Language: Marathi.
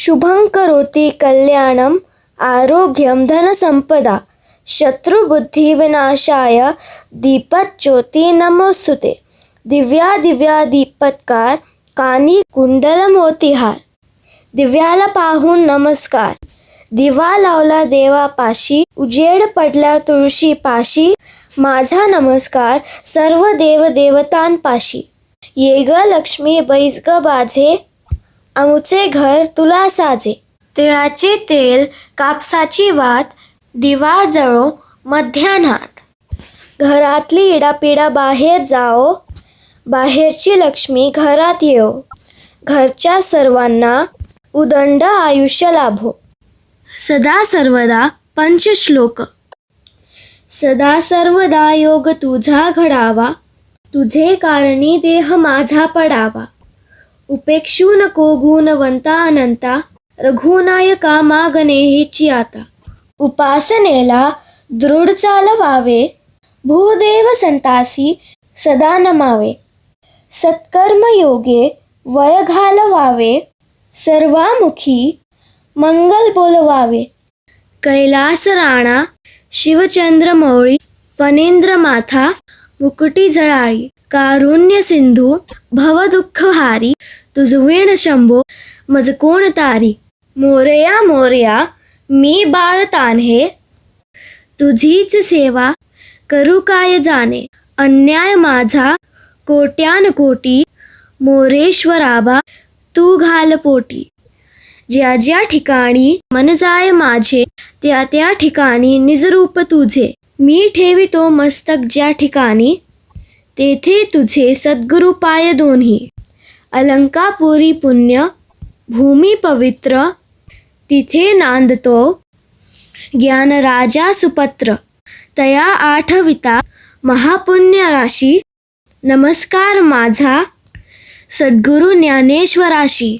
शुभं करोति कल्याणं आरोग्यं धनसंपदा शत्रुबुद्धिविनाशाय दीपज्योती नमोस्तुते। दिव्या दिव्या दीपत्कार कानी कुंडल मोतीहार। दिव्याला पाहून नमस्कार, दिवा लावला देवापाशी, उजेड पडला तुळशी पाशी, माझा नमस्कार सर्व देव देवतांपाशी। ये ग लक्ष्मी बैस ग बाजे, आमुचे घर तुला साजे। तिळाचे तेल कापसाची वात, दिवा जळो मध्यान्हात। घरातली इडापिडा बाहेर जाओ, बाहेरची लक्ष्मी घरात येओ। घरच्या सर्वांना उदंड आयुष्य लाभो। सदा सर्वदा पंचश्लोक। सदा सर्वदा योग तुझा घडावा, तुझे कारणी देह माझा पडावा। उपेक्षू नको गुणवंता अनंता, रघुनायका मागणे हेची आता। उपासनेला दृढ चालवावे, भूदेव संतासी सदा नमावे। सत्कर्म योगे वय घालवावे, सर्वामुखी मंगल बोलवावे। कैलास राणा शिवचंद्र मौळी, फणेंद्र माथा मुकुटी जळाळी। कारुण्य सिंधू भवदुःखहारी, तुझविण शंभो मज कोण तारी। मोरया मोरया मी बाळ तान्हे, तुझीच सेवा करू काय जाणे। अन्याय माझा कोट्यान कोटी, मोरेश्वराबा तू घाल पोटी। ज्या ज्या ठिकाणी मन जाय माझे, त्या त्या ठिकाणी निजरूप तुझे। मी ठेवितो मस्तक ज्या ठिकाणी, तेथे तुझे सद्गुरु पाय दोन्ही। अलंकापुरी पुण्य भूमी पवित्र, तिथे नांदतो ज्ञानराजा सुपत्र। तया आठविता महापुण्य राशी, नमस्कार माझा सद्गुरु ज्ञानेश्वराशी।